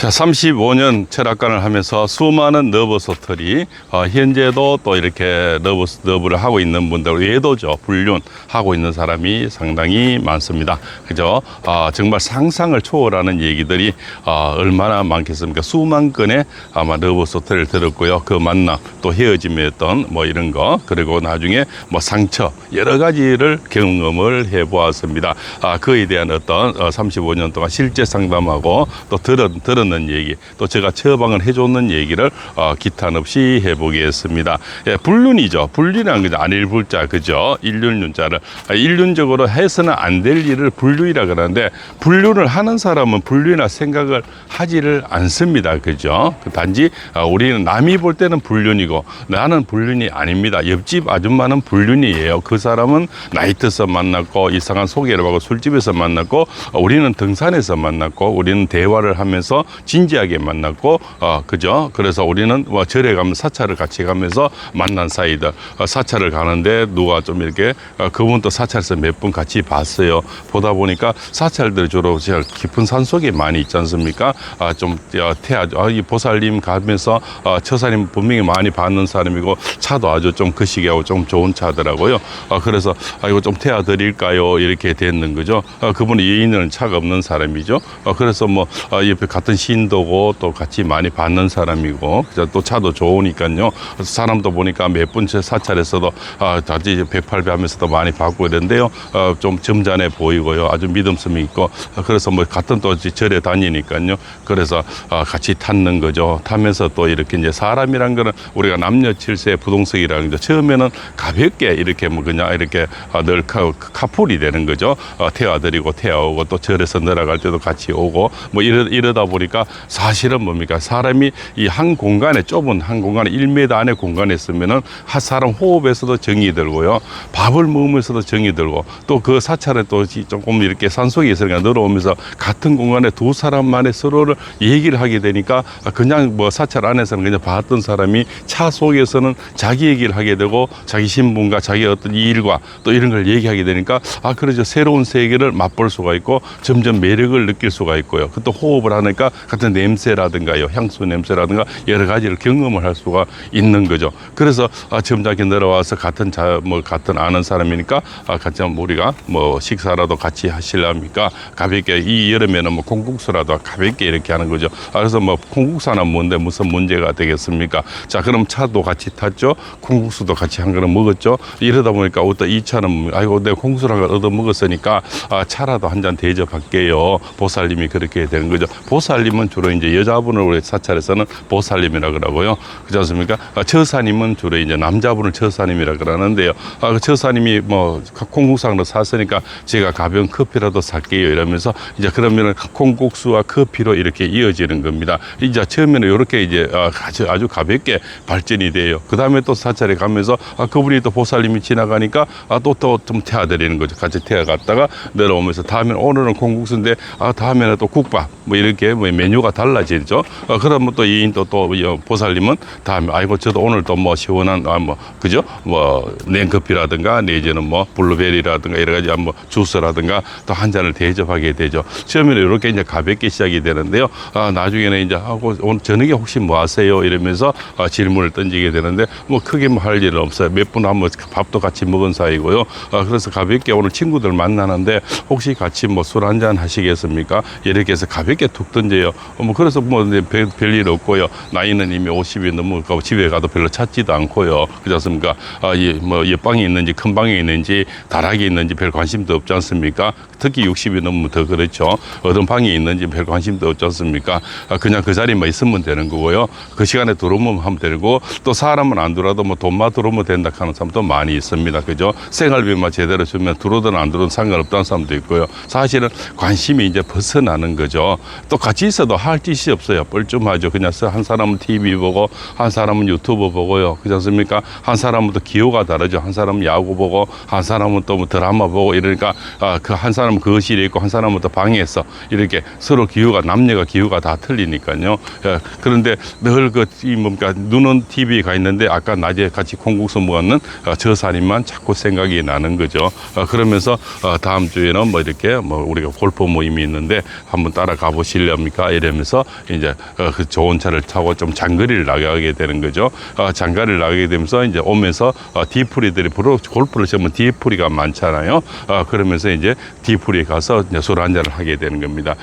자, 35년 철학관을 하면서 수많은 너버소털이 현재도 또 이렇게 너브를 하고 있는 분들 외도죠. 불륜하고 있는 사람이 상당히 많습니다. 그죠? 정말 상상을 초월하는 얘기들이 얼마나 많겠습니까? 수만 건의 아마 너버소털을 들었고요. 그 만남, 또 헤어짐에 어떤 뭐 이런 거, 그리고 나중에 뭐 상처, 여러 가지를 경험을 해보았습니다. 그에 대한 어떤 35년 동안 실제 상담하고 또 들었는 얘기, 또 제가 처방을 해줬는 얘기를 기탄 없이 해보겠습니다. 예, 불륜이죠. 불륜이라는 거죠. 안일불자, 그죠? 일륜윤자를 일륜적으로 해서는 안 될 일을 불륜이라 그러는데, 불륜을 하는 사람은 불륜이나 생각을 하지를 않습니다. 그죠? 단지 우리는 남이 볼 때는 불륜이고 나는 불륜이 아닙니다. 옆집 아줌마는 불륜이에요. 그 사람은 나이트에서 만났고 이상한 소개를 하고 술집에서 만났고 우리는 등산에서 만났고 우리는 대화를 하면서 진지하게 만났고 그죠? 그래서 우리는 뭐 절에 가면 사찰을 같이 가면서 만난 사이들, 사찰을 가는데 누가 좀 이렇게 그분도 사찰에서 몇 분 같이 봤어요. 보다 보니까 사찰들 주로 깊은 산속에 많이 있지 않습니까? 좀 이 보살님 가면서 처사님 분명히 많이 받는 사람이고 차도 아주 좀 거시기하고 좀 좋은 차더라고요. 그래서 이거 좀 태워 드릴까요? 이렇게 됐는 거죠. 그분이 예인은 차가 없는 사람이죠. 그래서 뭐 옆에 같은 신도고 또 같이 많이 받는 사람이고 또 차도 좋으니까요. 사람도 보니까 몇 분 사찰에서도 다시 108배 하면서도 많이 받고 이런데요. 좀 점잖해 보이고요. 아주 믿음성이 있고 그래서 뭐 같은 또 절에 다니니까요. 그래서 같이 탔는 거죠. 타면서 또 이렇게 이제 사람이란 거는 우리가 남녀 칠세 부동석이라는 거 처음에는 가볍게 이렇게 뭐 그냥 이렇게 늘 카풀이 되는 거죠. 태워드리고 태워오고 또 절에서 내려갈 때도 같이 오고 뭐 이러다 보니까 사실은 뭡니까? 사람이 이 한 공간에 좁은 한 공간에 1m 안에 공간에 있으면은 한 사람 호흡에서도 정이 들고요. 밥을 먹으면서도 정이 들고 또 그 사찰에 또 조금 이렇게 산속에 있으니까 늘어오면서 같은 공간에 두 사람만의 서로를 얘기를 하게 되니까 그냥 뭐 사찰 안에서는 그냥 봤던 사람이 차 속에서는 자기 얘기를 하게 되고 자기 신분과 자기 어떤 일과 또 이런 걸 얘기하게 되니까 그러죠. 새로운 세계를 맛볼 수가 있고 점점 매력을 느낄 수가 있고요. 또 호흡을 하니까 같은 냄새라든가요, 향수 냄새라든가 여러 가지를 경험을 할 수가 있는 거죠. 그래서 점잖게 내려와서 같은 아는 사람이니까 같이 우리가 뭐 식사라도 같이 하실랍니까? 가볍게 이 여름에는 뭐 콩국수라도 가볍게 이렇게 하는 거죠. 그래서 뭐 콩국수는 뭔데 무슨 문제가 되겠습니까? 자, 그럼 차도 같이 탔죠. 콩국수도 같이 한 그릇 먹었죠. 이러다 보니까 어떤 이 차는 아이고 내가 콩국수를 한 걸 얻어 먹었으니까 차라도 한 잔 대접할게요. 보살님이 그렇게 되는 거죠. 보살님은 주로 이제 여자분을 우리 사찰에서는 보살님이라 그러고요. 그렇지 않습니까? 처사님은 주로 이제 남자분을 처사님이라 그러는데요. 그 처사님이 뭐 콩국수를 샀으니까 제가 가벼운 커피라도 살게요. 이러면서 이제 그러면은 콩국수와 커피로 이렇게 이어지는 겁니다. 이제 처음에는 이렇게 이제 아주 가볍게 발전이 돼요. 그 다음에 또 사찰에 가면서 그분이 또 보살님이 지나가니까 또 좀 태워드리는 거죠. 같이 태워갔다가 내려오면서 다음에 오늘은 콩국수인데 다음에는 또 국밥 뭐 이렇게 뭐 메뉴가 달라지죠. 그러면 또 이인 또 보살님은 다음에 아이고 저도 오늘 또 뭐 시원한 그죠? 뭐 냉커피라든가 내지는 뭐 블루베리라든가 여러 가지 뭐 주스라든가 또 한 잔을 대접하게 되죠. 처음에는 이렇게 이제 가볍게 시작이 되는데요. 나중에는 이제 오늘 저녁에 혹시 뭐 하세요? 이러면서 질문을 던지게 되는데 뭐 크게 뭐 할 일은 없어요. 몇 분 한번 밥도 같이 먹은 사이고요. 그래서 가볍게 오늘 친구들 만나는데 혹시 같이 뭐 술 한잔 하시겠습니까? 이렇게 해서 가볍게 툭 던져요. 뭐 그래서 뭐 별일 없고요. 나이는 이미 50이 넘어가고 집에 가도 별로 찾지도 않고요. 그렇지 않습니까? 뭐 옆방에 있는지 큰 방에 있는지 다락에 있는지 별 관심도 없지 않습니까? 특히 60이 넘으면 더 그렇죠. 어떤 방에 있는지 별 관심도 없지 않습니까? 그냥 그 자리에만 있으면 되는 거고요. 그 시간에 들어오면 하면 되고 또 사람은 안 들어와도 뭐 돈만 들어오면 된다 하는 사람도 많이 있습니다. 그죠? 생활비만 제대로 주면 들어오든 안 들어오든 상관없다는 사람도 있고요. 사실은 관심이 이제 벗어나는 거죠. 또 같이 있어도 할 짓이 없어요. 뻘쭘하죠. 그냥 한 사람은 TV 보고 한 사람은 유튜브 보고요. 그렇지 않습니까? 한 사람은 또 기호가 다르죠. 한 사람은 야구 보고 한 사람은 또 뭐 드라마 보고 이러니까 그 한 사람은 거실에 있고 한 사람은 또 방에서 이렇게 서로 기호가 남녀가 기호가 다 틀리니까요. 그런데 늘 뭡니까 눈은 TV에 가 있는데 아까 낮에 같이 콩국수 먹었는 저사님만 자꾸 생각이 나는 거죠. 그러면서 다음 주에는 뭐 이렇게 뭐 우리가 골프 모임이 있는데 한번 따라가 보실렵니까? 이러면서 이제 그 좋은 차를 타고 좀 장거리를 나가게 되는 거죠. 장거리를 나가게 되면서 이제 오면서 뒤풀이들이 골프를 치면 뒤풀이가 많잖아요. 그러면서 이제 뒤풀이 가서 이제 술 한잔을 하게 되는 겁니다.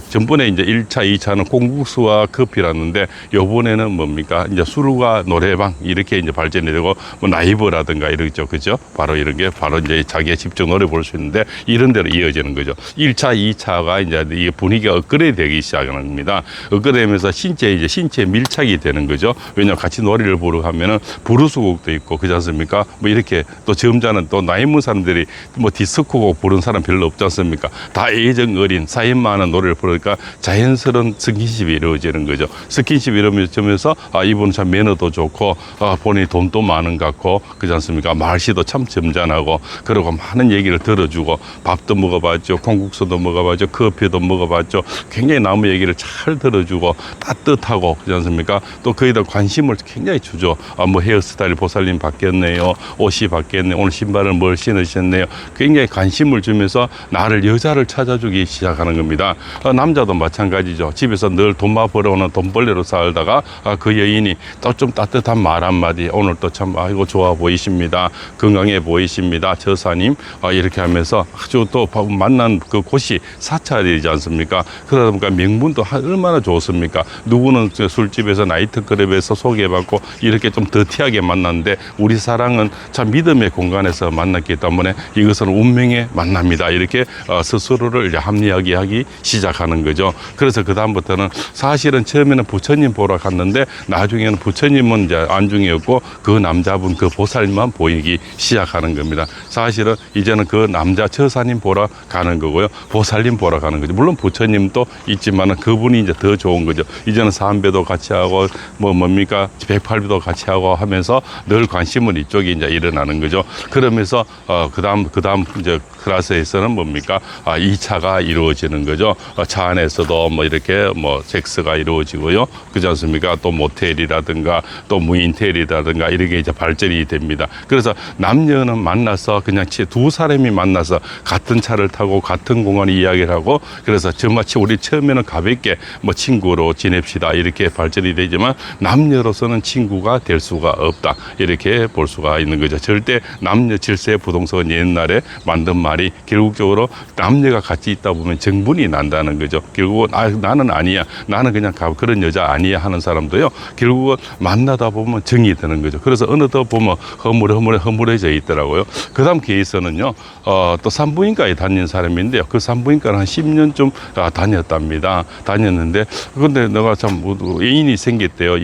전번에 이제 1차, 2차는 콩국수와 커피라는데 요번에는 뭡니까? 이제 술과 노래방 이렇게 이제 발전이 되고 뭐 라이브라든가 이러죠. 그죠? 바로 이런 게 바로 이제 자기가 직접 노래 볼 수 있는데 이런 데로 이어지는 거죠. 1차, 2차가 이제 이 분위기가 업그레이드 되기 시작하는 겁니다. 업그레이드면서 신체에 밀착이 되는 거죠. 왜냐하면 같이 노래를 부르고 하면은 브루스곡도 있고 그렇지 않습니까? 뭐 이렇게 또 점잖은 또 나이 먹은 사람들이 뭐 디스코곡 부르는 사람 별로 없지 않습니까? 다 애정 어린 사연 많은 노래를 부르니까 자연스러운 스킨십이 이루어지는 거죠. 스킨십이 이루어지면서 이분은 참 매너도 좋고 본인이 돈도 많은 것 같고 그렇지 않습니까? 말씨도 참 점잖하고 그리고 많은 얘기를 들어주고 밥도 먹어봤죠. 콩국수도 먹어봤죠. 커피도 먹어봤죠. 굉장히 나무 얘기를 잘 들어주고 따뜻하고 그렇지 않습니까? 또 거기다 관심을 굉장히 주죠. 뭐 헤어스타일 보살님 바뀌었네요. 옷이 바뀌었네요. 오늘 신발을 뭘 신으셨네요. 굉장히 관심을 주면서 나를 여자를 찾아주기 시작하는 겁니다. 남자도 마찬가지죠. 집에서 늘 돈만 벌어오는 돈벌레로 살다가 그 여인이 또 좀 따뜻한 말 한마디 오늘 또 참 아이고 좋아 보이십니다. 건강해 보이십니다. 저사님 이렇게 하면서 아주 또 만난 그 곳이 사찰이지 않습니까? 그러다 보니까 명분도 얼마나 좋습니까? 누구는 술집에서 나이트클럽에서 소개받고 이렇게 좀 더티하게 만났는데 우리 사랑은 참 믿음의 공간에서 만났기 때문에 이것은 운명의 만남이다. 이렇게 스스로를 이제 합리화하기 시작하는 거죠. 그래서 그 다음부터는 사실은 처음에는 부처님 보러 갔는데 나중에는 부처님은 이제 안중이었고 그 남자분 그 보살만 보이기 시작하는 겁니다. 사실은 이제는 그 남자 처사님 보러 가는 거고요. 보살님 보러 가는 거죠. 물론 부처님도 있지만은 그분이 이제 더 좋은 거죠. 이제는 삼배도 같이 하고 뭡니까 108배도 같이 하고 하면서 늘 관심은 이쪽에 이제 일어나는 거죠. 그러면서 그다음 이제 클래스에서는 뭡니까 2차가 이루어지는 거죠. 차 안에서도 뭐 이렇게 뭐 섹스가 이루어지고요. 그렇지 않습니까? 또 모텔이라든가 또 무인텔이라든가 이렇게 이제 발전이 됩니다. 그래서 남녀는 만나서 그냥 두 사람이 만나서 같은 차를 타고 같은 공간에 이야기를 하고 그래서 저마치 우리 처음에는 가볍게 뭐 친구로 지냅시다 이렇게 발전이 되지만 남녀로서는 친구가 될 수가 없다 이렇게 볼 수가 있는 거죠. 절대 남녀 질서의 부동석은 옛날에 만든 말이 결국적으로 남녀가 같이 있다 보면 정분이 난다는 거죠. 결국은 나는 아니야 나는 그냥 그런 여자 아니야 하는 사람도요 결국은 만나다 보면 정이 드는 거죠. 그래서 어느덧 보면 허물해져 있더라고요. 그 다음 케이스는요 또 산부인과에 다닌 사람인데요. 그 산부인과는 한 10년쯤 다녔답니다. 다녔는데 근데 내가 참 애인이 생겼대요.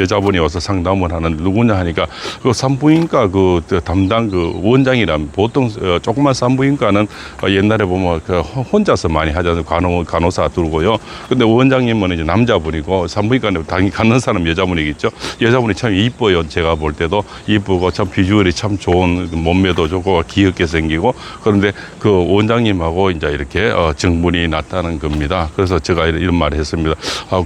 여자분이 와서 상담을 하는데 누구냐 하니까 그 산부인과 그 담당 그 원장이라면 보통 조그만 산부인과는 옛날에 보면 그 혼자서 많이 하잖아요. 간호사 두고요. 근데 원장님은 이제 남자분이고 산부인과는 당연히 갖는 사람 여자분이겠죠. 여자분이 참 이뻐요. 제가 볼 때도 이쁘고 참 비주얼이 참 좋은 몸매도 좋고 귀엽게 생기고 그런데 그 원장님하고 이제 이렇게 정분이 났다는 겁니다. 그래서 제가 이런 말을 했습니다.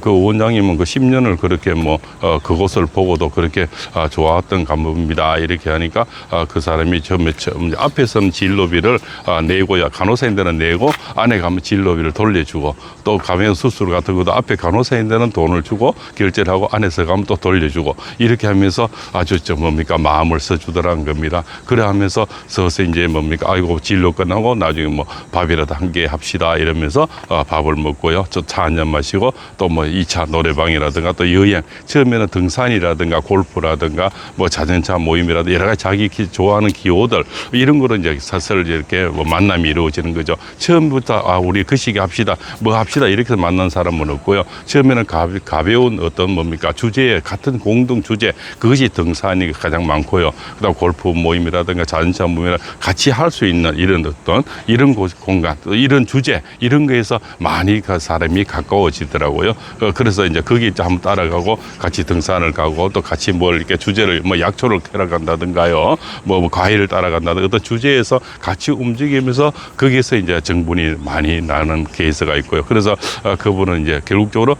그 원장님은 그 10년을 그렇게 뭐 그곳을 보고도 그렇게 좋아했던 간부입니다. 이렇게 하니까 그 사람이 처음에 앞에서는 진료비를 내고요. 간호사인들은 내고 안에 가면 진료비를 돌려주고 또 가면 수술 같은 것도 앞에 간호사인들은 돈을 주고 결제를 하고 안에서 가면 또 돌려주고 이렇게 하면서 아주 뭡니까 마음을 써주더라는 겁니다. 그래 하면서 서서 이제 뭡니까 아이고 진료 끝나고 나중에 뭐 밥이라도 한 개 합시다 이러면서 밥을 먹고요. 저 차 한 잔 마시고 또 뭐 2차 노래방이라든가 또 여행 처음에는 등산이라든가 골프라든가 뭐 자전차 모임이라든가 여러 가지 자기 좋아하는 기호들 이런 거로 이제 사설 이렇게 뭐 만남이 이루어지는 거죠. 처음부터 우리 그 시기 합시다 뭐 합시다 이렇게 만난 사람은 없고요. 처음에는 가벼운 어떤 뭡니까 주제에 같은 공동 주제 그것이 등산이 가장 많고요. 그다음 골프 모임이라든가 자전차 모임이라 같이 할 수 있는 이런 어떤 이런 공간 이런 주제 이런 거에서 많이 사람이 가까워지더라고요. 그래서 이제 거기 한번 따라가고 같이 등산을 가고 또 같이 뭘 이렇게 주제를 뭐 약초를 캐러 간다든가요. 뭐 과일을 따라간다든가 어떤 주제에서 같이 움직이면서 거기에서 이제 정분이 많이 나는 케이스가 있고요. 그래서 그분은 이제 결국적으로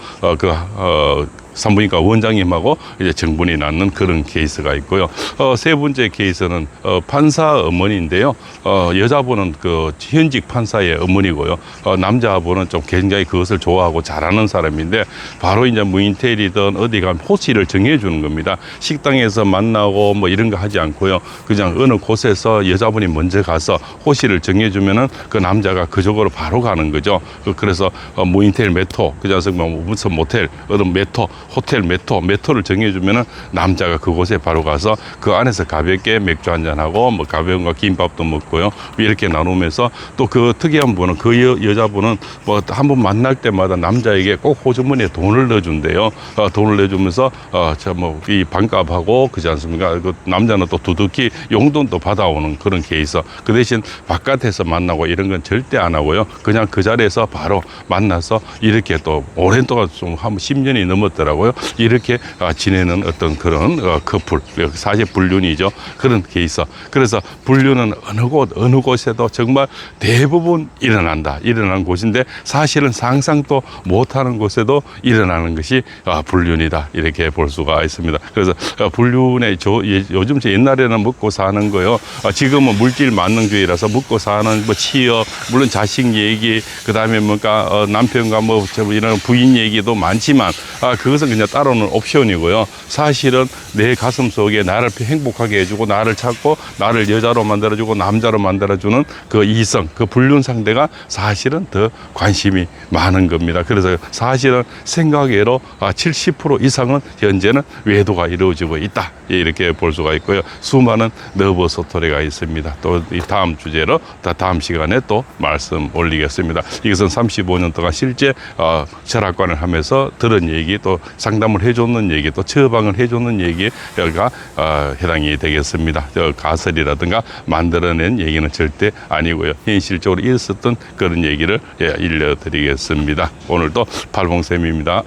산부인과 원장님하고 이제 정분이 났는 그런 케이스가 있고요. 세 번째 케이스는 판사 어머니인데요. 여자분은 그 현직 판사의 어머니고요. 남자분은 좀 굉장히 그것을 좋아하고 잘하는 사람인데 바로 이제 무인텔이든 어디 가면 호시를 정해주는 겁니다. 식당에서 만나고 뭐 이런 거 하지 않고요. 그냥 어느 곳에서 여자분이 먼저 가서 호시를 정해주면은 그 남자가 그쪽으로 바로 가는 거죠. 그래서 무인텔 메토, 그냥 무슨 모텔, 어떤 메토, 호텔 메토를 정해주면은 남자가 그곳에 바로 가서 그 안에서 가볍게 맥주 한잔하고 뭐 가벼운 거 김밥도 먹고요. 이렇게 나누면서 또 그 특이한 분은 그 여자분은 뭐 한 번 만날 때마다 남자에게 꼭 호주머니에 돈을 넣어준대요. 돈을 내주면서 이 반값하고 그지 않습니까? 그 남자는 또 두둑히 용돈도 받아오는 그런 케이스. 그 대신 바깥에서 만나고 이런 건 절대 안 하고요. 그냥 그 자리에서 바로 만나서 이렇게 또 오랜 동안 좀 한 10년이 넘었더라고요. 이렇게 지내는 어떤 그런 커플, 사실 불륜이죠. 그런 케이스. 그래서 불륜은 어느 곳에도 정말 대부분 일어난 곳인데 사실은 상상도 못하는 곳에도 일어나는 것이 불륜이다. 이렇게 볼 수가 있습니다. 그래서 불륜의 요즘 옛날에는 먹고 사는 거요. 지금은 물질 만능주의라서 먹고 사는 뭐 취업, 물론 자식 얘기, 그 다음에 뭔가 남편과 뭐 이런 부인 얘기도 많지만 그것은 그냥 따로는 옵션이고요. 사실은 내 가슴 속에 나를 행복하게 해주고 나를 찾고 나를 여자로 만들어주고 남자로 만들어주는 그 이성, 그 불륜 상대가 사실은 더 관심이 많은 겁니다. 그래서 사실은 생각외로 70% 이상은 현재는 외도가 이루어지고 있다. 이렇게 볼 수가 있고요. 수많은 너버 스토리가 있습니다. 또 이 다음 주제로 다음 시간에 또 말씀 올리겠습니다. 이것은 35년 동안 실제 철학관을 하면서 들은 얘기, 또 상담을 해줬는 얘기, 또 처방을 해줬는 얘기가 해당이 되겠습니다. 가설이라든가 만들어낸 얘기는 절대 아니고요. 현실적으로 있었던 그런 얘기를 일러드리겠습니다. 오늘도 팔봉쌤입니다.